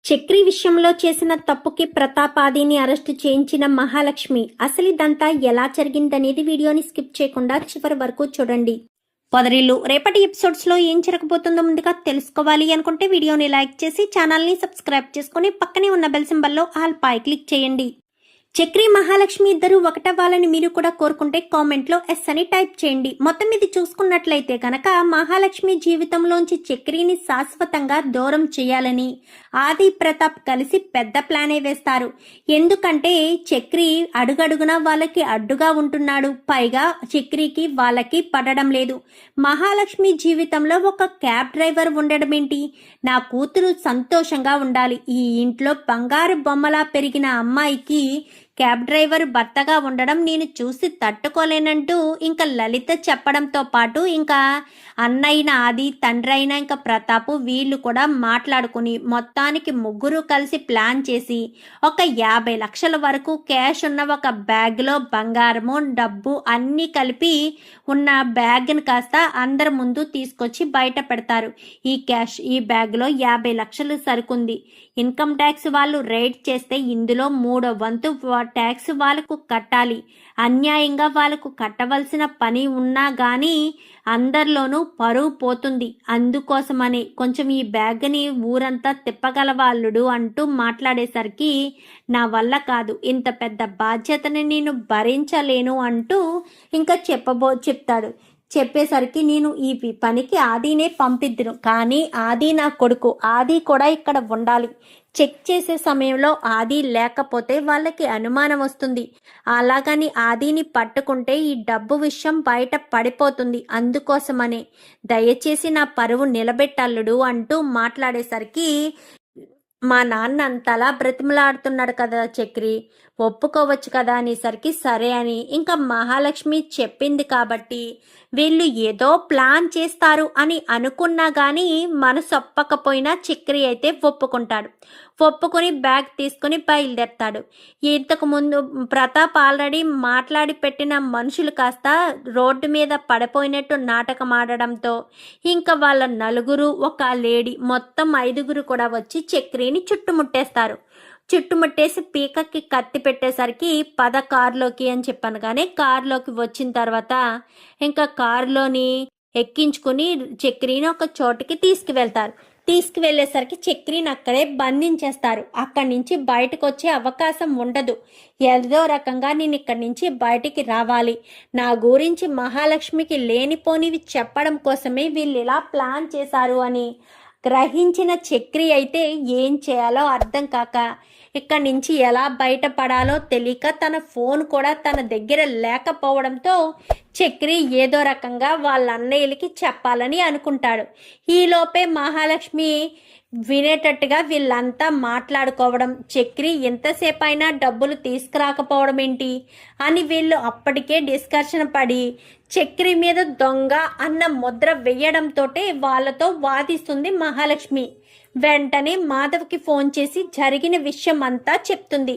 చక్రి విషయంలో చేసిన తప్పుకి ప్రతాప్ ఆదిని అరెస్టు చేయించిన మహాలక్ష్మి అసలు ఇదంతా ఎలా జరిగిందనేది వీడియోని స్కిప్ చేయకుండా చివరి వరకు చూడండి. పొదరిల్లు రేపటి ఎపిసోడ్స్ లో ఏం జరగబోతుందో ముందుగా తెలుసుకోవాలి అనుకుంటే వీడియోని లైక్ చేసి ఛానల్ని సబ్స్క్రైబ్ చేసుకుని పక్కనే ఉన్న బెల్ సింబల్లో ఆల్ పై క్లిక్ చేయండి. చక్రి మహాలక్ష్మి ఇద్దరు ఒకటవ్వాలని మీరు కూడా కోరుకుంటే కామెంట్లో ఎస్ అని టైప్ చేయండి. మొత్తం ఇది చూసుకున్నట్లయితే కనుక మహాలక్ష్మి జీవితంలోంచి చక్రిని శాశ్వతంగా దూరం చేయాలని ఆది ప్రతాప్ కలిసి పెద్ద ప్లానే వేస్తారు. ఎందుకంటే చక్రి అడుగడుగునా వాళ్ళకి అడ్డుగా ఉంటున్నాడు. పైగా చక్రికి వాళ్ళకి పడడం లేదు. మహాలక్ష్మి జీవితంలో ఒక క్యాబ్ డ్రైవర్ ఉండడం ఏంటి? నా కూతురు సంతోషంగా ఉండాలి. ఈ ఇంట్లో బంగారు బొమ్మలా పెరిగిన అమ్మాయికి క్యాబ్ డ్రైవర్ భర్తగా ఉండడం నేను చూసి తట్టుకోలేనంటూ ఇంకా లలిత చెప్పడంతో పాటు ఇంకా అన్నయ్యన ఆది, తండ్రి అయిన ఇంకా ప్రతాప్ వీళ్ళు కూడా మాట్లాడుకుని మొత్తానికి ముగ్గురు కలిసి ప్లాన్ చేసి ఒక 50 లక్షల వరకు క్యాష్ ఉన్న ఒక బ్యాగ్లో బంగారము, డబ్బు అన్నీ కలిపి ఉన్న బ్యాగ్ని కాస్త అందరి ముందు తీసుకొచ్చి బయట పెడతారు. ఈ బ్యాగ్లో 50 లక్షలు సరుకుంది. ఇన్కమ్ ట్యాక్స్ వాళ్ళు రైడ్ చేస్తే ఇందులో 3వ వంతు ట్యాక్స్ వాళ్ళకు కట్టాలి. అన్యాయంగా వాళ్ళకు కట్టవలసిన పని ఉన్నా కానీ అందరిలోనూ పరువు పోతుంది. అందుకోసమని కొంచెం ఈ బ్యాగ్ని ఊరంతా తిప్పగలవాళ్ళుడు అంటూ మాట్లాడేసరికి నా వల్ల కాదు, ఇంత పెద్ద బాధ్యతని నేను భరించలేను అంటూ ఇంకా చెప్తాడు. చెప్పేసరికి నేను ఈ పనికి ఆదినే పంపిద్దును, కానీ ఆది నా కొడుకు, ఆది కూడా ఇక్కడ ఉండాలి. చెక్ చేసే సమయంలో ఆది లేకపోతే వాళ్ళకి అనుమానం వస్తుంది. అలాగని ఆదిని పట్టుకుంటే ఈ డబ్బు విషయం బయట పడిపోతుంది. అందుకోసమనే దయచేసి నా పరువు నిలబెట్టల్లుడు అంటూ మాట్లాడేసరికి మా నాన్న అంతలా బ్రతిమలాడుతున్నాడు కదా చక్రి, ఒప్పుకోవచ్చు కదా అనేసరికి సరే అని ఇంకా మహాలక్ష్మి చెప్పింది కాబట్టి వీళ్ళు ఏదో ప్లాన్ చేస్తారు అని అనుకున్నా కానీ మనసు ఒప్పకపోయినా చక్రి అయితే ఒప్పుకుంటాడు. ఒప్పుకొని బ్యాగ్ తీసుకుని బయలుదేరతాడు. ఇంతకు ముందు ప్రతాప్ ఆల్రెడీ మాట్లాడి పెట్టిన మనుషులు కాస్త రోడ్డు మీద పడిపోయినట్టు నాటకం ఆడడంతో ఇంకా వాళ్ళ నలుగురు, ఒక లేడీ, మొత్తం 5గురు కూడా వచ్చి చక్రిని చుట్టుముట్టేస్తారు. చుట్టుముట్టేసి పీకకి కత్తి పెట్టేసరికి పద కారులోకి అని చెప్పాను. కానీ కారులోకి వచ్చిన తర్వాత ఇంకా కారులోని ఎక్కించుకుని చక్రిని ఒక చోటుకి తీసుకువెళ్తారు. తీసుకువెళ్ళేసరికి చక్రిని అక్కడే బంధించేస్తారు. అక్కడి నుంచి బయటకు వచ్చే అవకాశం ఉండదు. ఏదో రకంగా నేను ఇక్కడి నుంచి బయటికి రావాలి. నా గురించి మహాలక్ష్మికి లేనిపోనివి చెప్పడం కోసమే వీళ్ళు ఇలా ప్లాన్ చేశారు అని గ్రహించిన చక్రి అయితే ఏం చేయాలో అర్థం కాక ఇక్కడి నుంచి ఎలా బయటపడాలో తెలియక తన ఫోన్ కూడా తన దగ్గర లేకపోవడంతో చక్రి ఏదో రకంగా వాళ్ళ అన్నయ్యలకి చెప్పాలని అనుకుంటాడు. ఈలోపే మహాలక్ష్మి వినేటట్టుగా వీళ్ళంతా మాట్లాడుకోవడం, చక్రి ఎంతసేపు అయినా డబ్బులు తీసుకురాకపోవడం ఏంటి అని వీళ్ళు అప్పటికే డిస్కషన్ పడి చక్రి మీద దొంగ అన్న ముద్ర వేయడంతో వాళ్ళతో వాదిస్తుంది మహాలక్ష్మి. వెంటనే మాధవ్కి ఫోన్ చేసి జరిగిన విషయం అంతా చెప్తుంది.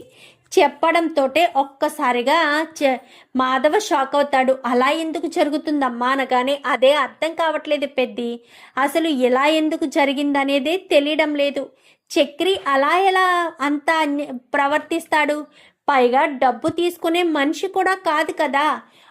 చెప్పడంతో ఒక్కసారిగా మాధవ షాక్ అవుతాడు. అలా ఎందుకు జరుగుతుందమ్మా అనగానే అదే అర్థం కావట్లేదు పెద్ది, అసలు ఎలా ఎందుకు జరిగిందనేదే తెలియడం లేదు. చక్రి అలా ఎలా అంత ప్రవర్తిస్తాడు? పైగా డబ్బు తీసుకునే మనిషి కూడా కాదు కదా.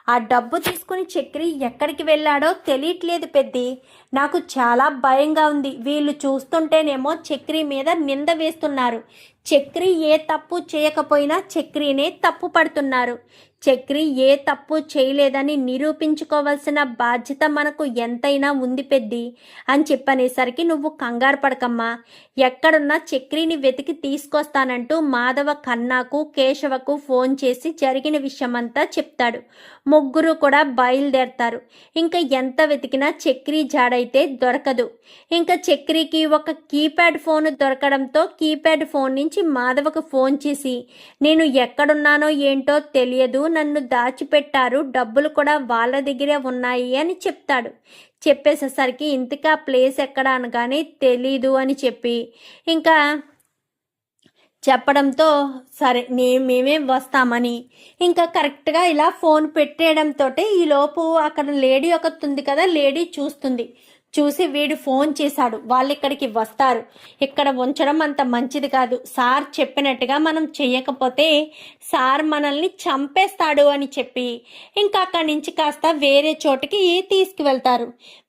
ఆ డబ్బు తీసుకుని చక్రి ఎక్కడికి వెళ్ళాడో తెలియట్లేదు పెద్ది. నాకు చాలా భయంగా ఉంది. వీళ్ళు చూస్తుంటేనేమో చక్రి మీద నింద వేస్తున్నారు. చక్రి ఏ తప్పు చేయకపోయినా చక్రినే తప్పు పడుతున్నారు. చక్రి ఏ తప్పు చేయలేదని నిరూపించుకోవాల్సిన బాధ్యత మనకు ఎంతైనా ఉంది పెద్ది అని చెప్పనేసరికి నువ్వు కంగారు పడకమ్మా, ఎక్కడున్నా చక్రిని వెతికి తీసుకొస్తానంటూ మాధవ కన్నాకు, కేశవకు ఫోన్ చేసి జరిగిన విషయమంతా చెప్తాడు. ముగ్గురు కూడా బయలుదేరతారు. ఇంకా ఎంత వెతికినా చక్రి జాడైతే దొరకదు. ఇంకా చక్రికి ఒక కీప్యాడ్ ఫోన్ దొరకడంతో కీప్యాడ్ ఫోన్ నుంచి మాధవకు ఫోన్ చేసి నేను ఎక్కడున్నానో ఏంటో తెలియదు, నన్ను దాచిపెట్టారు, డబ్బులు కూడా వాళ్ళ దగ్గరే ఉన్నాయి అని చెప్తాడు. చెప్పేసేసరికి ఇంతకా ప్లేస్ ఎక్కడ అనగానే తెలీదు అని చెప్పి ఇంకా చెప్పడంతో సరే మేమే వస్తామని ఇంకా కరెక్ట్గా ఇలా ఫోన్ పెట్టేయడంతో ఈలోపు అక్కడ లేడీ ఒకటి ఉంది కదా, లేడీ చూస్తుంది. చూసి వీడు ఫోన్ చేశాడు, వాళ్ళు ఇక్కడికి వస్తారు, ఇక్కడ ఉంచడం అంత మంచిది కాదు, సార్ చెప్పినట్టుగా మనం చెయ్యకపోతే సార్ మనల్ని చంపేస్తాడు అని చెప్పి ఇంకా అక్కడి నుంచి కాస్త వేరే చోటికి తీసుకువెళ్తారు.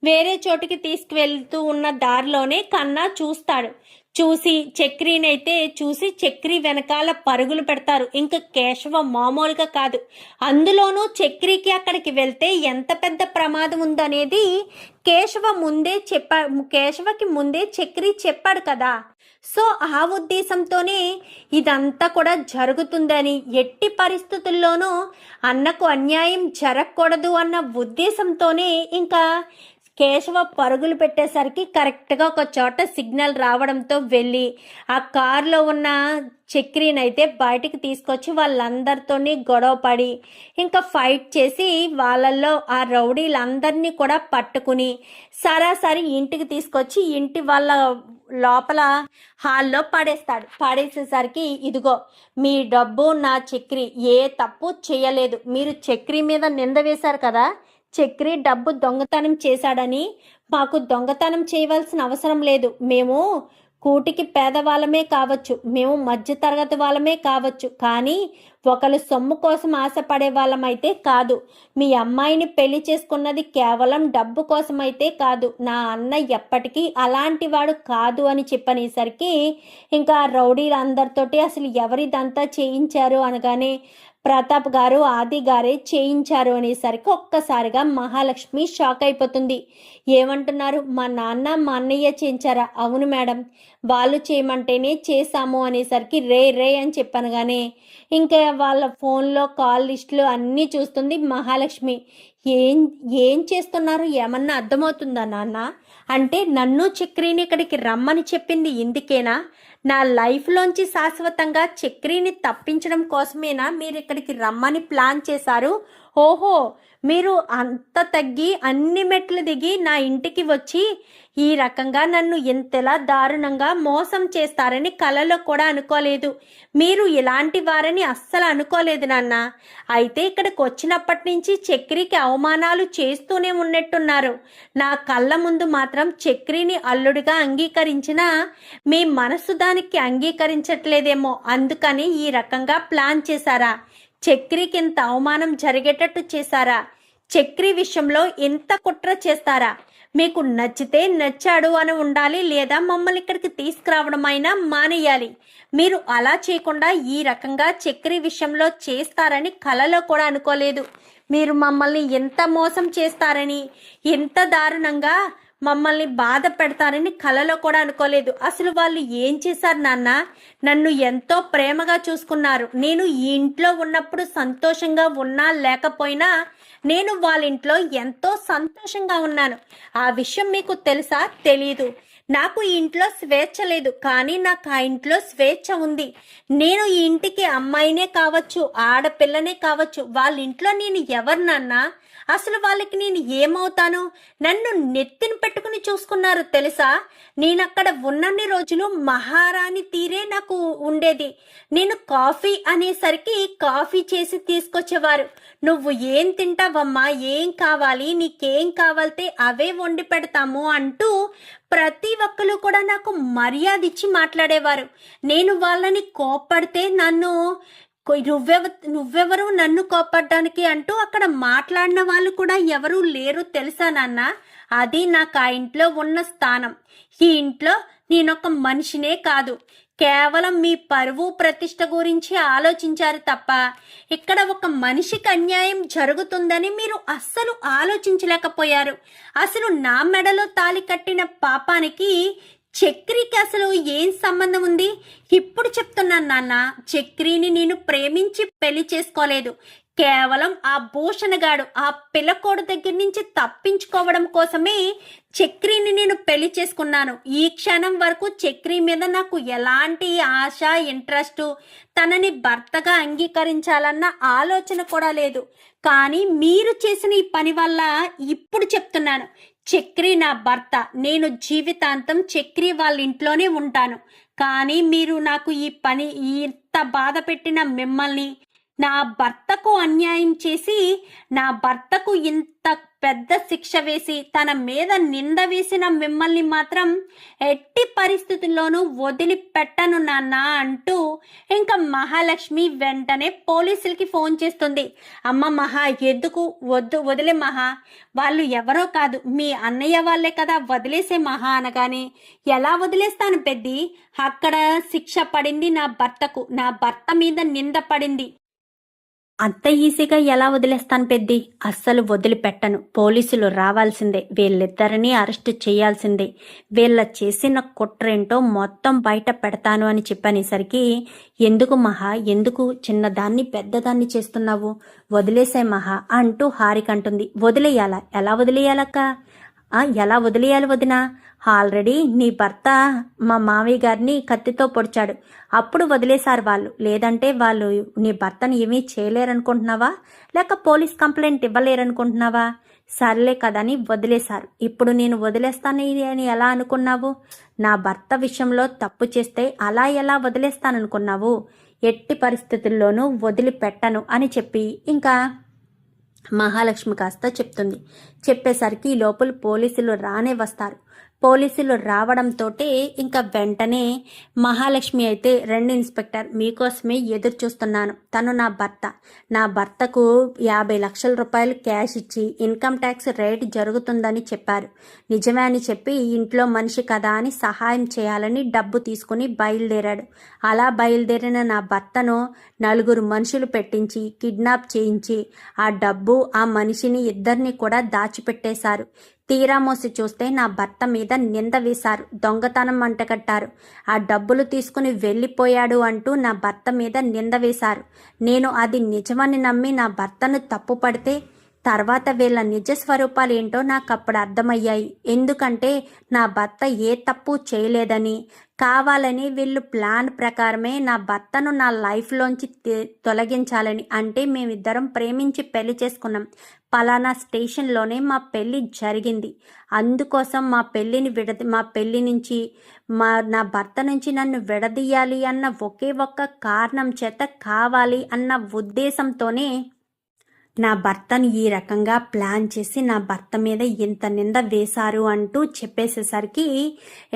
వేరే చోటికి తీసుకువెళ్తూ ఉన్న దారిలోనే కన్నా చూస్తాడు. చూసి చక్రినైతే చూసి చక్రి వెనకాల పరుగులు పెడతారు. ఇంకా కేశవ మామూలుగా కాదు, అందులోనూ చక్రికి అక్కడికి వెళ్తే ఎంత పెద్ద ప్రమాదం ఉందనేది కేశవకి ముందే చక్రి చెప్పాడు కదా. సో ఆ ఉద్దేశంతోనే ఇదంతా కూడా జరుగుతుందని, ఎట్టి పరిస్థితుల్లోనూ అన్నకు అన్యాయం జరగకూడదు అన్న ఉద్దేశంతోనే ఇంకా కేశవ పరుగులు పెట్టేసరికి కరెక్ట్గా ఒక చోట సిగ్నల్ రావడంతో వెళ్ళి ఆ కారులో ఉన్న చక్రినైతే బయటికి తీసుకొచ్చి వాళ్ళందరితోని గొడవ పడి ఇంకా ఫైట్ చేసి వాళ్ళల్లో ఆ రౌడీలందరినీ కూడా పట్టుకుని సరాసరి ఇంటికి తీసుకొచ్చి ఇంటి వాళ్ళ లోపల హాల్లో పడేసేసరికి ఇదిగో మీ డబ్బు, నా చక్రి ఏ తప్పు చేయలేదు, మీరు చక్రి మీద నింద వేశారు కదా, చక్రి డబ్బు దొంగతనం చేశాడని, మాకు దొంగతనం చేయవలసిన అవసరం లేదు, మేము కూటికి పేదవాళ్ళమే కావచ్చు, మేము మధ్యతరగతి వాళ్ళమే కావచ్చు, కానీ ఒకరు సొమ్ము కోసం ఆశపడే వాళ్ళమైతే కాదు. మీ అమ్మాయిని పెళ్లి చేసుకున్నది కేవలం డబ్బు కోసమైతే కాదు, నా అన్న ఎప్పటికీ అలాంటి వాడు కాదు అని చెప్పనేసరికి ఇంకా రౌడీలందరితోటి అసలు ఎవరిదంతా చేయించారు అనగానే ప్రతాప్ గారు, ఆది గారే చేయించారు అనేసరికి ఒక్కసారిగా మహాలక్ష్మి షాక్ అయిపోతుంది. ఏమంటున్నారు, మా నాన్న మా అన్నయ్య చేయించారా? అవును మేడం, వాళ్ళు చేయమంటేనే చేశాము అనేసరికి రే అని చెప్పనగానే ఇంకా వాళ్ళ ఫోన్లో కాల్ లిస్టులు అన్నీ చూస్తుంది మహాలక్ష్మి. ఏం చేస్తున్నారు, ఏమన్నా అర్థమవుతుందా నాన్న? అంటే నన్ను చక్రిని ఇక్కడికి రమ్మని చెప్పింది ఇందుకేనా? నా లైఫ్లోంచి శాశ్వతంగా చక్రిని తప్పించడం కోసమేనా మీరు ఇక్కడికి రమ్మని ప్లాన్ చేశారు? ఓహో, మీరు అంత తగ్గి అన్ని మెట్లు దిగి నా ఇంటికి వచ్చి ఈ రకంగా నన్ను ఎంతలా దారుణంగా మోసం చేస్తారని కలలో కూడా అనుకోలేదు. మీరు ఇలాంటి వారని అస్సలు అనుకోలేదు నాన్న. అయితే ఇక్కడికి వచ్చినప్పటి నుంచి చక్రికి అవమానాలు చేస్తూనే ఉన్నట్టున్నారు. నా కళ్ళ ముందు మాత్రం చక్రిని అల్లుడిగా అంగీకరించినా మీ మనసు దానికి అంగీకరించట్లేదేమో, అందుకని ఈ రకంగా ప్లాన్ చేశారా? చక్రికి ఇంత అవమానం జరిగేటట్టు చేశారా? చక్రి విషయంలో ఇంత కుట్ర చేస్తారా? మీకు నచ్చితే నచ్చాడు అని ఉండాలి, లేదా మమ్మల్ని ఇక్కడికి తీసుకురావడం అయినా మానేయాలి. మీరు అలా చేయకుండా ఈ రకంగా చక్రి విషయంలో చేస్తారని కలలో కూడా అనుకోలేదు. మీరు మమ్మల్ని ఎంత మోసం చేస్తారని, ఎంత దారుణంగా మమ్మల్ని బాధ పెడతారని కలలో కూడా అనుకోలేదు. అసలు వాళ్ళు ఏం చేశారు నాన్న? నన్ను ఎంతో ప్రేమగా చూసుకున్నారు. నేను ఈ ఇంట్లో ఉన్నప్పుడు సంతోషంగా ఉన్నా లేకపోయినా నేను వాళ్ళ ఇంట్లో ఎంతో సంతోషంగా ఉన్నాను. ఆ విషయం మీకు తెలుసా? తెలీదు. నాకు ఈ ఇంట్లో స్వేచ్ఛ లేదు, కానీ నాకు ఆ ఇంట్లో స్వేచ్ఛ ఉంది. నేను ఈ ఇంటికి అమ్మాయినే కావచ్చు, ఆడపిల్లనే కావచ్చు, వాళ్ళ ఇంట్లో నేను ఎవరు నాన్న? అసలు వాళ్ళకి నేను ఏమవుతాను? నన్ను నెత్తిని పెట్టుకుని చూసుకున్నారు తెలుసా? నేనక్కడ ఉన్నన్ని రోజులు మహారాణి తీరే నాకు ఉండేది. నేను కాఫీ అనేసరికి కాఫీ చేసి తీసుకొచ్చేవారు. నువ్వు ఏం తింటావమ్మా, ఏం కావాలి, నీకేం కావాలితే అవే వండి పెడతాము అంటూ ప్రతి ఒక్కరు కూడా నాకు మర్యాద ఇచ్చి మాట్లాడేవారు. నేను వాళ్ళని కోప్పడితే నన్ను నువ్వెవరు నన్ను కోపడ్డానికి అంటూ అక్కడ మాట్లాడిన వాళ్ళు కూడా ఎవరూ లేరు తెలుసా నాన్న? అది నాకు ఆ ఇంట్లో ఉన్న స్థానం. ఈ ఇంట్లో నేనొక మనిషినే కాదు, కేవలం మీ పరువు ప్రతిష్ట గురించి ఆలోచించారు తప్ప ఇక్కడ ఒక మనిషికి అన్యాయం జరుగుతుందని మీరు అస్సలు ఆలోచించలేకపోయారు. అసలు నా మెడలో తాళి కట్టిన పాపానికి చక్రికి అసలు ఏం సంబంధం ఉంది? ఇప్పుడు చెప్తున్నాను నాన్న, చక్రిని నేను ప్రేమించి పెళ్లి చేసుకోలేదు. కేవలం ఆ భూషణగాడు ఆ పిల్లకోడు దగ్గర నుంచి తప్పించుకోవడం కోసమే చక్రిని నేను పెళ్లి చేసుకున్నాను. ఈ క్షణం వరకు చక్రి మీద నాకు ఎలాంటి ఆశ, ఇంట్రెస్ట్, తనని భర్తగా అంగీకరించాలన్న ఆలోచన కూడా లేదు. కానీ మీరు చేసిన ఈ పని వల్ల ఇప్పుడు చెప్తున్నాను, చక్రి నా భర్త, నేను జీవితాంతం చక్రి వాళ్ళ ఇంట్లోనే ఉంటాను. కానీ మీరు నాకు ఈ పని ఇంత బాధ పెట్టిన మిమ్మల్ని, నా భర్తకు అన్యాయం చేసి నా భర్తకు ఇంత పెద్ద శిక్ష వేసి తన మీద నింద వేసిన మిమ్మల్ని మాత్రం ఎట్టి పరిస్థితుల్లోనూ వదిలిపెట్టను నాన్న అంటూ ఇంకా మహాలక్ష్మి వెంటనే పోలీసులకి ఫోన్ చేస్తుంది. అమ్మ మహా, ఎందుకు వదిలే మహా, వాళ్ళు ఎవరో కాదు మీ అన్నయ్య వాళ్ళే కదా, వదిలేసే మహా అనగానే ఎలా వదిలేస్తాను పెద్ది, అక్కడ శిక్ష పడింది నా భర్తకు, నా భర్త మీద నింద పడింది, అంత ఈజీగా ఎలా వదిలేస్తాను పెద్ది, అస్సలు వదిలిపెట్టను, పోలీసులు రావాల్సిందే, వీళ్ళిద్దరినీ అరెస్ట్ చేయాల్సిందే, వీళ్ళ చేసిన కుట్రేంటో మొత్తం బయట పెడతాను అని చెప్పనేసరికి ఎందుకు మహా, ఎందుకు చిన్నదాన్ని పెద్దదాన్ని చేస్తున్నావు, వదిలేసే మహా అంటూ హారిక అంటుంది. వదిలేయాలా, ఎలా వదిలేయాలక్క, ఎలా వదిలేయాలి వదినా, ఆల్రెడీ నీ భర్త మా మావయ్య గారిని కత్తితో పొడిచాడు, అప్పుడు వదిలేశారు వాళ్ళు, లేదంటే వాళ్ళు నీ భర్తను ఏమీ చేయలేరనుకుంటున్నావా, లేక పోలీస్ కంప్లైంట్ ఇవ్వలేరనుకుంటున్నావా, సర్లే కదని వదిలేశారు, ఇప్పుడు నేను వదిలేస్తాను అని ఎలా అనుకున్నావు, నా భర్త విషయంలో తప్పు చేస్తే అలా ఎలా వదిలేస్తాననుకున్నావు, ఎట్టి పరిస్థితుల్లోనూ వదిలిపెట్టను అని చెప్పి ఇంకా మహాలక్ష్మి కాస్త చెప్తుంది. చెప్పేసరికి ఈ లోపల పోలీసులు రానే వస్తారు. పోలీసులు రావడంతో ఇంకా వెంటనే మహాలక్ష్మి అయితే, రెండు ఇన్స్పెక్టర్ మీకోసమే ఎదురు చూస్తున్నాను, తను నా భర్తకు 50 లక్షల రూపాయలు క్యాష్ ఇచ్చి ఇన్కమ్ ట్యాక్స్ రేట్ జరుగుతుందని చెప్పారు, నిజమే అని చెప్పి ఇంట్లో మనిషి కదా అని సహాయం చేయాలని డబ్బు తీసుకుని బయలుదేరాడు. అలా బయలుదేరిన నా భర్తను 4 మనుషులు పెట్టించి కిడ్నాప్ చేయించి ఆ డబ్బు ఆ మనిషిని ఇద్దరిని కూడా దాచిపెట్టేశారు. తీరా మోసి చూస్తే నా భర్త మీద నింద వేశారు, దొంగతనం అంటగట్టారు, ఆ డబ్బులు తీసుకుని వెళ్ళిపోయాడు అంటూ నా భర్త మీద నింద వేశారు. నేను అది నిజమని నమ్మి నా భర్తను తప్పు పడితే తర్వాత వీళ్ళ నిజ స్వరూపాలు ఏంటో నాకు అప్పుడు అర్థమయ్యాయి. ఎందుకంటే నా భర్త ఏ తప్పు చేయలేదని, కావాలని వీళ్ళు ప్లాన్ ప్రకారమే నా భర్తను నా లైఫ్లోంచి తొలగించాలని, అంటే మేమిద్దరం ప్రేమించి పెళ్లి చేసుకున్నాం, పలానా స్టేషన్లోనే మా పెళ్లి జరిగింది, అందుకోసం మా పెళ్లి నుంచి నా భర్త నుంచి నన్ను విడదీయాలి అన్న ఒకే ఒక్క కారణం చేత, కావాలి అన్న ఉద్దేశంతోనే నా భర్తను ఈ రకంగా ప్లాన్ చేసి నా భర్త మీద ఇంత నింద వేశారు అంటూ చెప్పేసేసరికి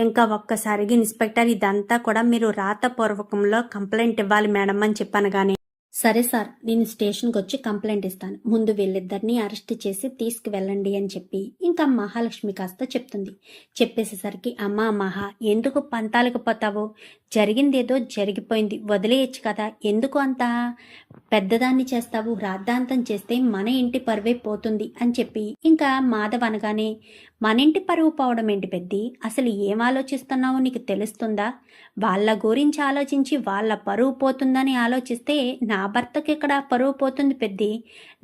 ఇంకా ఒక్కసారిగా ఇన్స్పెక్టర్, ఇదంతా కూడా మీరు రాతపూర్వకంలో కంప్లైంట్ ఇవ్వాలి మేడం అని చెప్పాను. కానీ సరే సార్, నేను స్టేషన్కి వచ్చి కంప్లైంట్ ఇస్తాను, ముందు వీళ్ళిద్దరిని అరెస్ట్ చేసి తీసుకువెళ్ళండి అని చెప్పి ఇంకా మహాలక్ష్మి కాస్త చెప్తుంది. చెప్పేసేసరికి అమ్మా మహా, ఎందుకు పంతాలకు పోతావు, జరిగిందేదో జరిగిపోయింది, వదిలేయచ్చు కదా, ఎందుకు అంత పెద్దదాన్ని చేస్తావు, రాద్ధాంతం చేస్తే మన ఇంటి పరువే పోతుంది అని చెప్పి ఇంకా మాధవ్ అనగానే, మన ఇంటి పరువు పోవడం ఏంటి పెద్ది, అసలు ఏం ఆలోచిస్తున్నావో నీకు తెలుస్తుందా, వాళ్ళ గురించి ఆలోచించి వాళ్ళ పరువు పోతుందని ఆలోచిస్తే నా భర్తకి ఇక్కడ పరువు పోతుంది పెద్ది,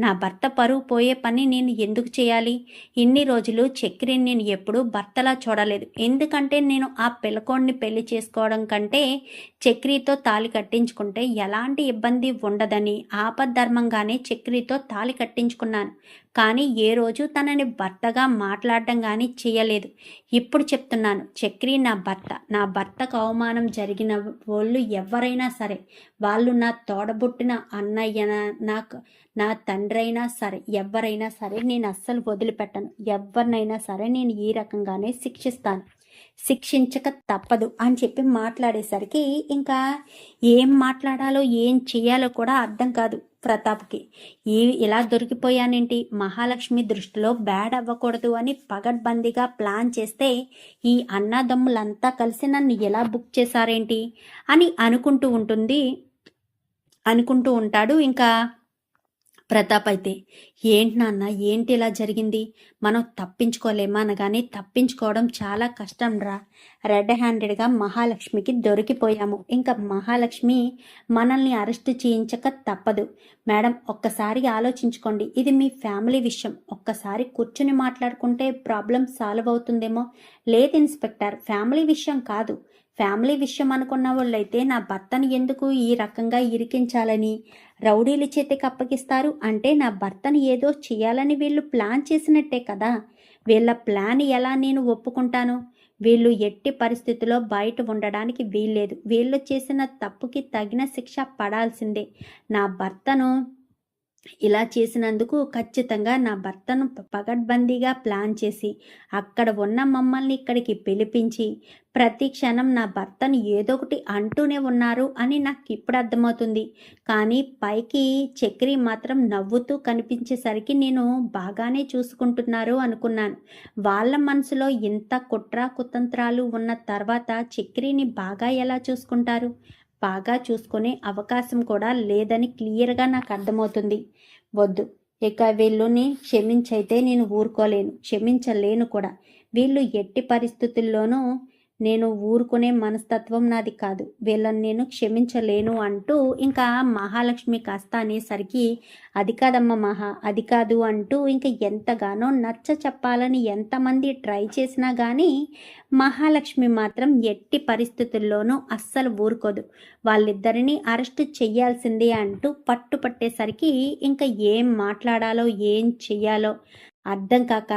నా భర్త పరువు పోయే పని నేను ఎందుకు చేయాలి, ఇన్ని రోజులు చక్రిని నేను ఎప్పుడూ భర్తలా చూడలేదు, ఎందుకంటే నేను ఆ పిల్లకోడిని పెళ్లి చేసుకోవడం కంటే చక్రితో తాళి కట్టించుకుంటే ఎలాంటి ఇబ్బంది ఉండదని ఆపద్ధర్మంగానే చక్రితో తాళి కట్టించుకున్నాను, కానీ ఏ రోజు తనని భర్తగా మాట్లాడడం కానీ చేయలేదు. ఇప్పుడు చెప్తున్నాను, చక్రి నా భర్తకు అవమానం జరిగిన వాళ్ళు ఎవరైనా సరే, వాళ్ళు నా తోడబుట్టిన అన్నయ్య, నా తండ్రి అయినా సరే, ఎవరైనా సరే నేను అస్సలు వదిలిపెట్టను, ఎవరినైనా సరే నేను ఈ రకంగానే శిక్షిస్తాను, శిక్షించక తప్పదు అని చెప్పి మాట్లాడేసరికి ఇంకా ఏం మాట్లాడాలో ఏం చెయ్యాలో కూడా అర్థం కాదు ప్రతాప్కి. ఇలా దొరికిపోయానేంటి, మహాలక్ష్మి దృష్టిలో బ్యాడ్ అవ్వకూడదు అని పగడ్బందీగా ప్లాన్ చేస్తే ఈ అన్నదమ్ములంతా కలిసి నన్ను ఎలా బుక్ చేశారేంటి అని అనుకుంటూ ఉంటాడు ఇంకా ప్రతాప్. అయితే ఏంటి నాన్న, ఏంటి ఇలా జరిగింది, మనం తప్పించుకోలేమా అనగానే, తప్పించుకోవడం చాలా కష్టం రా, రెడ్ హ్యాండెడ్గా మహాలక్ష్మికి దొరికిపోయాము, ఇంకా మహాలక్ష్మి మనల్ని అరెస్ట్ చేయించక తప్పదు. మేడం ఒక్కసారి ఆలోచించుకోండి, ఇది మీ ఫ్యామిలీ విషయం, ఒక్కసారి కూర్చుని మాట్లాడుకుంటే ప్రాబ్లం సాల్వ్ అవుతుందేమో. లేదు ఇన్స్పెక్టర్, ఫ్యామిలీ విషయం కాదు, ఫ్యామిలీ విషయం అనుకున్న వాళ్ళైతే నా భర్తను ఎందుకు ఈ రకంగా ఇరికించాలని రౌడీల చేతికి అప్పగిస్తారు, అంటే నా భర్తను ఏదో చేయాలని వీళ్ళు ప్లాన్ చేసినట్టే కదా, వీళ్ళ ప్లాన్ ఎలా నేను ఒప్పుకుంటాను, వీళ్ళు ఎట్టి పరిస్థితుల్లో బయట ఉండడానికి వీల్లేదు, వీళ్ళు చేసిన తప్పుకి తగిన శిక్ష పడాల్సిందే, నా భర్తను ఇలా చేసినందుకు ఖచ్చితంగా నా భర్తను పకడ్బందీగా ప్లాన్ చేసి అక్కడ ఉన్న మమ్మల్ని ఇక్కడికి పిలిపించి ప్రతి క్షణం నా భర్తను ఏదో ఒకటి అంటూనే ఉన్నారు అని నాకు ఇప్పుడు అర్థమవుతుంది. కానీ పైకి చక్రి మాత్రం నవ్వుతూ కనిపించేసరికి నేను బాగానే చూసుకుంటున్నారు అనుకున్నాను. వాళ్ళ మనసులో ఇంత కుట్ర కుతంత్రాలు ఉన్న తర్వాత చక్రిని బాగా ఎలా చూసుకుంటారు? బాగా చూసుకునే అవకాశం కూడా లేదని క్లియర్గా నాకు అర్థమవుతుంది. వద్దు, ఇక వీళ్ళని క్షమించైతే నేను ఊరుకోలేను, క్షమించలేను కూడా. వీళ్ళు ఎట్టి పరిస్థితుల్లోనూ నేను ఊరుకునే మనస్తత్వం నాది కాదు, వీళ్ళని నేను క్షమించలేను అంటూ ఇంకా మహాలక్ష్మి కాస్త అనేసరికి అది కాదమ్మ మహా, అది కాదు అంటూ ఇంకా ఎంతగానో నచ్చ చెప్పాలని ఎంతమంది ట్రై చేసినా కానీ మహాలక్ష్మి మాత్రం ఎట్టి పరిస్థితుల్లోనూ అస్సలు ఊరుకోదు. వాళ్ళిద్దరినీ అరెస్ట్ చెయ్యాల్సిందే అంటూ పట్టుపట్టేసరికి ఇంకా ఏం మాట్లాడాలో ఏం చెయ్యాలో అర్థం కాక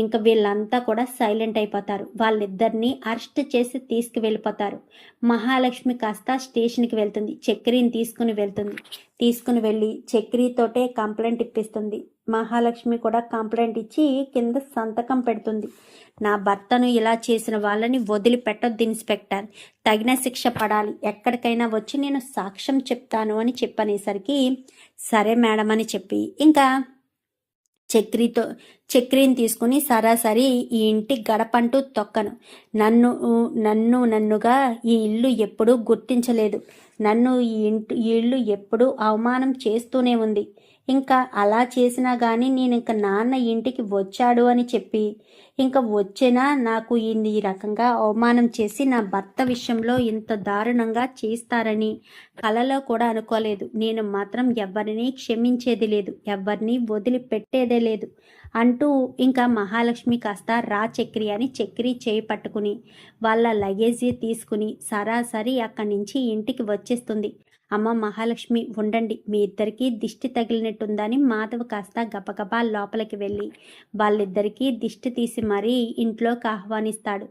ఇంకా వీళ్ళంతా కూడా సైలెంట్ అయిపోతారు. వాళ్ళిద్దరినీ అరెస్ట్ చేసి తీసుకువెళ్ళిపోతారు. మహాలక్ష్మి కాస్త స్టేషన్కి వెళ్తుంది, చక్రిని తీసుకుని వెళ్ళి చక్రితోటే కంప్లైంట్ ఇప్పిస్తుంది. మహాలక్ష్మి కూడా కంప్లైంట్ ఇచ్చి కింద సంతకం పెడుతుంది. నా భర్తను ఇలా చేసిన వాళ్ళని వదిలిపెట్టొద్దు ఇన్స్పెక్టర్, తగిన శిక్ష పడాలి, ఎక్కడికైనా వచ్చి నేను సాక్ష్యం చెప్తాను అని చెప్పనేసరికి సరే మేడం అని చెప్పి ఇంకా చక్రిని తీసుకుని సరాసరి ఈ ఇంటి గడపంటూ తొక్కను, నన్నుగా ఈ ఇల్లు ఎప్పుడూ గుర్తించలేదు, నన్ను ఈ ఇల్లు ఎప్పుడూ అవమానం చేస్తూనే ఉంది. ఇంకా అలా చేసినా కానీ నేను ఇంకా నాన్న ఇంటికి వచ్చాడు అని చెప్పి ఇంకా వచ్చినా నాకు ఈ రకంగా అవమానం చేసి నా భర్త విషయంలో ఇంత దారుణంగా చేస్తారని కలలో కూడా అనుకోలేదు. నేను మాత్రం ఎవరిని క్షమించేది లేదు, ఎవరిని వదిలిపెట్టేదే లేదు అంటూ ఇంకా మహాలక్ష్మి కాస్త రా చక్రి అని చక్రి చేయి పట్టుకుని వాళ్ళ లగేజీ తీసుకుని సరాసరి అక్కడి నుంచి ఇంటికి వచ్చేస్తుంది. అమ్మ మహాలక్ష్మి ఉండండి, మీ ఇద్దరికీ దిష్టి తగిలినట్టుందని మాధవ్ కాస్త గబగబా లోపలికి వెళ్ళి వాళ్ళిద్దరికీ దిష్టి తీసి మరీ ఇంట్లోకి ఆహ్వానిస్తాడు.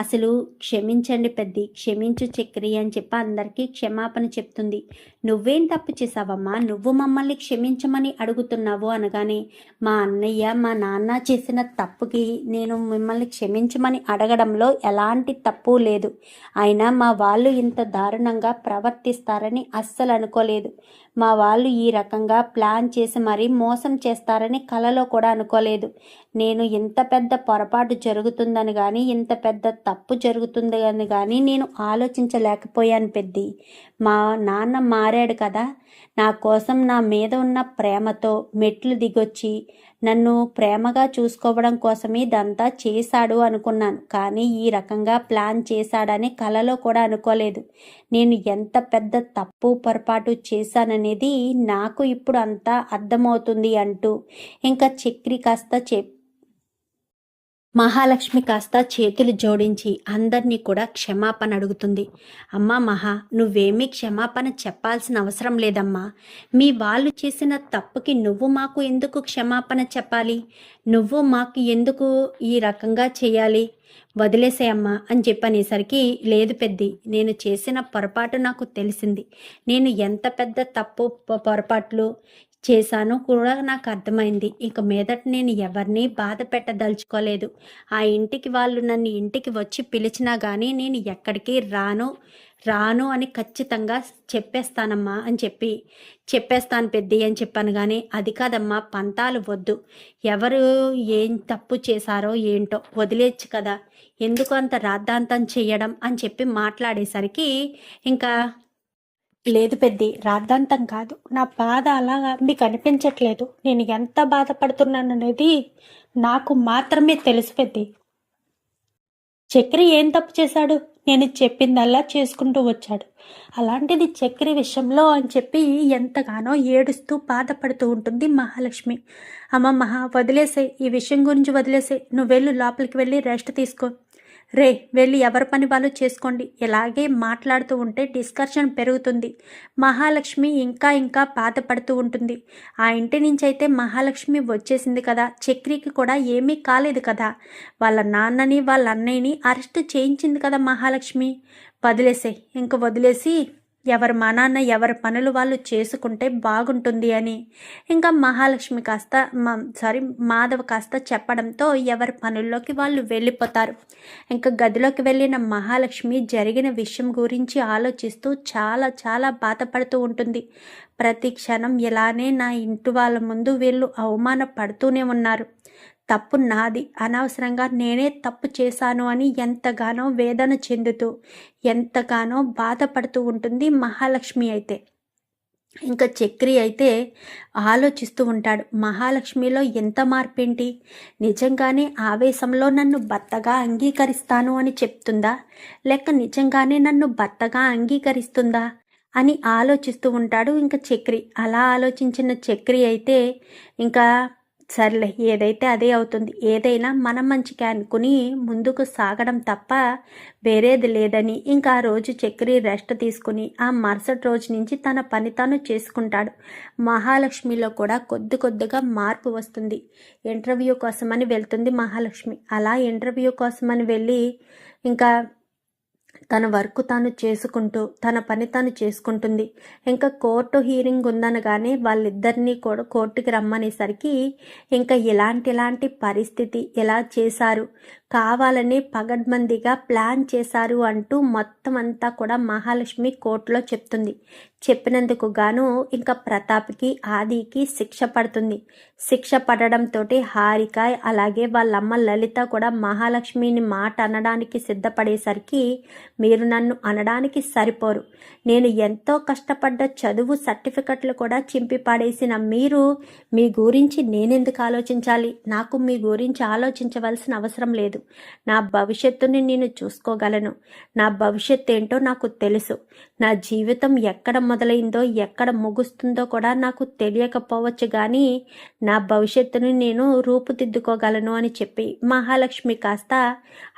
అసలు క్షమించండి పెద్ది, క్షమించు చక్రి అని చెప్పి అందరికీ క్షమాపణ చెప్తుంది. నువ్వేం తప్పు చేసావమ్మా, నువ్వు మమ్మల్ని క్షమించమని అడుగుతున్నావు అనగానే మా అన్నయ్య మా నాన్న చేసిన తప్పుకి నేను మిమ్మల్ని క్షమించమని అడగడంలో ఎలాంటి తప్పు లేదు, అయినా మా వాళ్ళు ఇంత దారుణంగా ప్రవర్తిస్తారని అస్సలు అనుకోలేదు. మా వాళ్ళు ఈ రకంగా ప్లాన్ చేసి మరీ మోసం చేస్తారని కలలో కూడా అనుకోలేదు. నేను ఇంత పెద్ద పొరపాటు జరుగుతుందని కానీ ఇంత పెద్ద తప్పు జరుగుతుందని కానీ నేను ఆలోచించలేకపోయాను పెద్ది. మా నాన్న మారాడు కదా, నా కోసం నా మీద ఉన్న ప్రేమతో మెట్లు దిగొచ్చి నన్ను ప్రేమగా చూసుకోవడం కోసమే ఇదంతా చేశాడు అనుకున్నాను. కానీ ఈ రకంగా ప్లాన్ చేశాడని కలలో కూడా అనుకోలేదు. నేను ఎంత పెద్ద తప్పు పొరపాటు చేశాననేది నాకు ఇప్పుడు అంతా అర్థమవుతుంది అంటూ ఇంకా చక్రి కాస్త మహాలక్ష్మి కాస్త చేతులు జోడించి అందరినీ కూడా క్షమాపణ అడుగుతుంది. అమ్మా మహా, నువ్వేమీ క్షమాపణ చెప్పాల్సిన అవసరం లేదమ్మా. మీ వాళ్ళు చేసిన తప్పుకి నువ్వు మాకు ఎందుకు క్షమాపణ చెప్పాలి, నువ్వు మాకు ఎందుకు ఈ రకంగా చేయాలి, వదిలేసేయమ్మా అని చెప్పనేసరికి లేదు పెద్ది, నేను చేసిన పొరపాటు నాకు తెలిసింది, నేను ఎంత పెద్ద తప్పు పొరపాట్లు చేశానో కూడా నాకు అర్థమైంది. ఇక మీదట నేను ఎవరిని బాధ పెట్టదలుచుకోలేదు. ఆ ఇంటికి వాళ్ళు నన్ను ఇంటికి వచ్చి పిలిచినా కానీ నేను ఎక్కడికి రాను అని ఖచ్చితంగా చెప్పేస్తానమ్మా అని చెప్పేస్తాను పెద్ది అని చెప్పాను. కానీ అది కాదమ్మా, పంతాలు వద్దు, ఎవరు ఏం తప్పు చేశారో ఏంటో వదిలేచ్చు కదా, ఎందుకు అంత రాద్ధాంతం చెయ్యడం అని చెప్పి మాట్లాడేసరికి ఇంకా లేదు పెద్ది, రాద్ధాంతం కాదు, నా బాధ అలాగా మీకు అనిపించట్లేదు, నేను ఎంత బాధపడుతున్నాననేది నాకు మాత్రమే తెలుసు పెద్ది. చక్రి ఏం తప్పు చేశాడు, నేను చెప్పిందల్లా చేసుకుంటూ వచ్చాడు, అలాంటిది చక్రి విషయంలో అని చెప్పి ఎంతగానో ఏడుస్తూ బాధపడుతూ ఉంటుంది మహాలక్ష్మి. అమ్మ మహా, వదిలేసే, ఈ విషయం గురించి వదిలేసే, నువ్వు వెళ్ళు, లోపలికి వెళ్ళి రెస్ట్ తీసుకో, రే వెళ్ళి ఎవరి పని వాళ్ళు చేసుకోండి. ఇలాగే మాట్లాడుతూ ఉంటే డిస్కషన్ పెరుగుతుంది. మహాలక్ష్మి ఇంకా బాధపడుతూ ఉంటుంది. ఆ ఇంటి నుంచి అయితే మహాలక్ష్మి వచ్చేసింది కదా, చక్రికి కూడా ఏమీ కాలేదు కదా, వాళ్ళ నాన్నని వాళ్ళ అన్నయ్యని అరెస్ట్ చేయించింది కదా మహాలక్ష్మి. వదిలేసే, వదిలేసి ఎవరి మనాన్న ఎవరి పనులు వాళ్ళు చేసుకుంటే బాగుంటుంది అని. ఇంకా మహాలక్ష్మి కాస్త మాధవ్ కాస్త చెప్పడంతో ఎవరి పనుల్లోకి వాళ్ళు వెళ్ళిపోతారు. ఇంకా గదిలోకి వెళ్ళిన మహాలక్ష్మి జరిగిన విషయం గురించి ఆలోచిస్తూ చాలా చాలా బాధపడుతూ ఉంటుంది. ప్రతి క్షణం ఇలానే నా ఇంటి వాళ్ళ ముందు వీళ్ళు అవమానపడుతూనే ఉన్నారు. తప్పు నాది, అనవసరంగా నేనే తప్పు చేశాను అని ఎంతగానో వేదన చెందుతూ ఎంతగానో బాధపడుతూ ఉంటుంది మహాలక్ష్మి అయితే. ఇంకా చక్రి అయితే ఆలోచిస్తూ ఉంటాడు, మహాలక్ష్మిలో ఎంత మార్పేంటి, నిజంగానే ఆవేశంలో నన్ను భర్తగా అంగీకరిస్తాను అని చెప్తుందా, లేక నిజంగానే నన్ను భర్తగా అంగీకరిస్తుందా అని ఆలోచిస్తూ ఉంటాడు ఇంకా చక్రి. అలా ఆలోచించిన చక్రి అయితే ఇంకా సర్లే ఏదైతే అదే అవుతుంది, ఏదైనా మన మంచికి అనుకుని ముందుకు సాగడం తప్ప వేరేది లేదని ఇంకా ఆ రోజు చక్రి రెస్ట్ తీసుకుని ఆ మరుసటి రోజు నుంచి తన పని తాను చేసుకుంటాడు. మహాలక్ష్మిలో కూడా కొద్దిగా మార్పు వస్తుంది. ఇంటర్వ్యూ కోసమని వెళ్తుంది మహాలక్ష్మి. అలా ఇంటర్వ్యూ కోసమని వెళ్ళి ఇంకా తన వర్క్ తాను చేసుకుంటూ తన పని తాను చేసుకుంటుంది. ఇంకా కోర్టు హీరింగ్ ఉందనగానే వాళ్ళిద్దరినీ కూడా కోర్టుకి రమ్మనేసరికి ఇంకా ఇలాంటి పరిస్థితి ఎలా చేశారు, కావాలని పగడ్బందీగా ప్లాన్ చేశారు అంటూ మొత్తం అంతా కూడా మహాలక్ష్మి కోర్టులో చెప్తుంది. చెప్పినందుకు గాను ఇంకా ప్రతాప్కి ఆదికి శిక్ష పడుతుంది. శిక్ష పడడంతో హారిక అలాగే వాళ్ళమ్మ లలిత కూడా మహాలక్ష్మిని మాట అనడానికి సిద్ధపడేసరికి మీరు నన్ను అనడానికి సరిపోరు, నేను ఎంతో కష్టపడ్డ చదువు సర్టిఫికెట్లు కూడా చింపి పడేసిన మీరు మీ గురించి నేనెందుకు ఆలోచించాలి, నాకు మీ గురించి ఆలోచించవలసిన అవసరం లేదు, నా భవిష్యత్తుని నేను చూసుకోగలను, నా భవిష్యత్తు ఏంటో నాకు తెలుసు, నా జీవితం ఎక్కడ మొదలైందో ఎక్కడ ముగుస్తుందో కూడా నాకు తెలియకపోవచ్చు కానీ నా భవిష్యత్తుని నేను రూపుదిద్దుకోగలను అని చెప్పి మహాలక్ష్మి కాస్త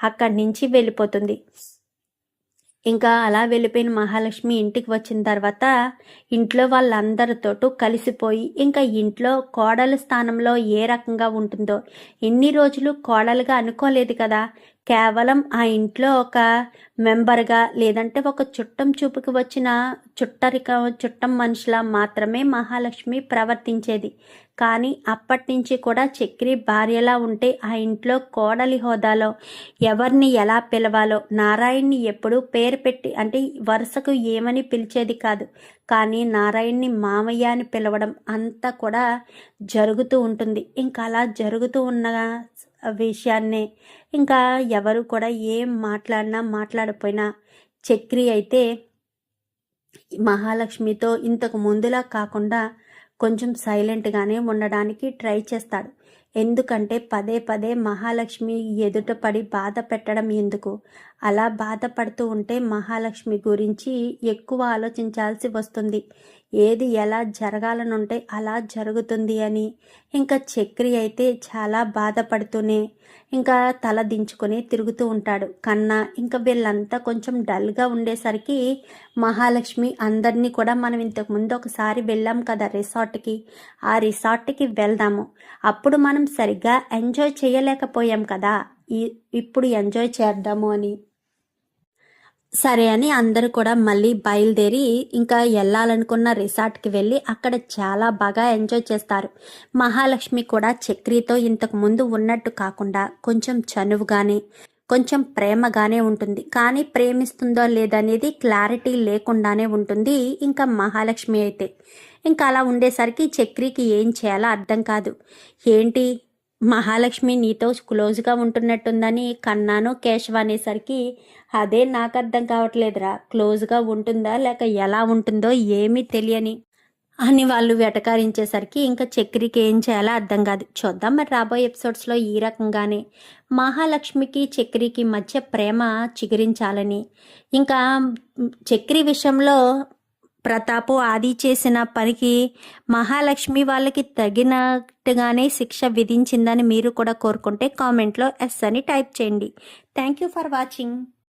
అక్కడి నుంచి వెళ్ళిపోతుంది. ఇంకా అలా వెళ్ళిపోయిన మహాలక్ష్మి ఇంటికి వచ్చిన తర్వాత ఇంట్లో వాళ్ళందరితోటూ కలిసిపోయి ఇంకా ఇంట్లో కోడలు స్థానంలో ఏ రకంగా ఉంటుందో, ఇన్ని రోజులు కోడలుగా అనుకోలేదు కదా, కేవలం ఆ ఇంట్లో ఒక మెంబర్గా లేదంటే ఒక చుట్టం చూపుకి వచ్చిన చుట్టం మనిషిలా మాత్రమే మహాలక్ష్మి ప్రవర్తించేది. కానీ అప్పటి నుంచి కూడా చక్రి భార్యలా ఉంటే ఆ ఇంట్లో కోడలి హోదాలో ఎవరిని ఎలా పిలవాలో, నారాయణ్ని ఎప్పుడు పేరు పెట్టి అంటే వరుసకు ఏమని పిలిచేది కాదు, కానీ నారాయణ్ని మామయ్య అని పిలవడం అంతా కూడా జరుగుతూ ఉంటుంది. ఇంకా అలా జరుగుతూ ఉన్న విషయాన్నే ఇంకా ఎవరు కూడా ఏం మాట్లాడపోయినా చక్రి అయితే మహాలక్ష్మితో ఇంతకు ముందులా కాకుండా కొంచెం సైలెంట్గానే ఉండడానికి ట్రై చేస్తాడు. ఎందుకంటే పదే మహాలక్ష్మి ఎదుట పడి బాధ పెట్టడం ఎందుకు, అలా బాధపడుతూ ఉంటే మహాలక్ష్మి గురించి ఎక్కువ ఆలోచించాల్సి వస్తుంది, ఏది ఎలా జరగాలనుంటే అలా జరుగుతుంది అని. ఇంకా చక్రి అయితే చాలా బాధపడుతూనే ఇంకా తల దించుకొని తిరుగుతూ ఉంటాడు. కన్నా ఇంకా వీళ్ళంతా కొంచెం డల్గా ఉండేసరికి మహాలక్ష్మి అందరినీ కూడా మనం ఇంతకుముందు ఒకసారి వెళ్ళాం కదా రిసార్ట్కి, ఆ రిసార్ట్కి వెళ్దాము, అప్పుడు మనం సరిగ్గా ఎంజాయ్ చేయలేకపోయాం కదా, ఇప్పుడు ఎంజాయ్ చేద్దాము అని. సరే అని అందరూ కూడా మళ్ళీ బయలుదేరి ఇంకా వెళ్ళాలనుకున్న రిసార్ట్కి వెళ్ళి అక్కడ చాలా బాగా ఎంజాయ్ చేస్తారు. మహాలక్ష్మి కూడా చక్రితో ఇంతకు ముందు ఉన్నట్టు కాకుండా కొంచెం చనువుగానే కొంచెం ప్రేమగానే ఉంటుంది, కానీ ప్రేమిస్తుందో లేదనేది క్లారిటీ లేకుండానే ఉంటుంది ఇంకా మహాలక్ష్మి అయితే. ఇంకా అలా ఉండేసరికి చక్రికి ఏం చేయాలో అర్థం కాదు. ఏంటి మహాలక్ష్మి నీతో క్లోజ్గా ఉంటున్నట్టుందని కన్నాను కేశవ అనేసరికి అదే నాకు అర్థం కావట్లేదురా, క్లోజ్గా ఉంటుందా లేక ఎలా ఉంటుందో ఏమీ తెలియని అని వాళ్ళు వెటకారించేసరికి ఇంకా చక్రికి ఏం చేయాలో అర్థం కాదు. చూద్దాం మరి రాబోయే ఎపిసోడ్స్లో ఈ రకంగానే మహాలక్ష్మికి చక్రికి మధ్య ప్రేమ చిగురించాలని, ఇంకా చక్రి విషయంలో ప్రతాపు ఆది చేసిన పనికి మహాలక్ష్మి వాళ్ళకి తగినట్టుగానే శిక్ష విధించిందని మీరు కూడా కోరుకుంటే కామెంట్లో ఎస్ అని టైప్ చేయండి. Thank you for watching.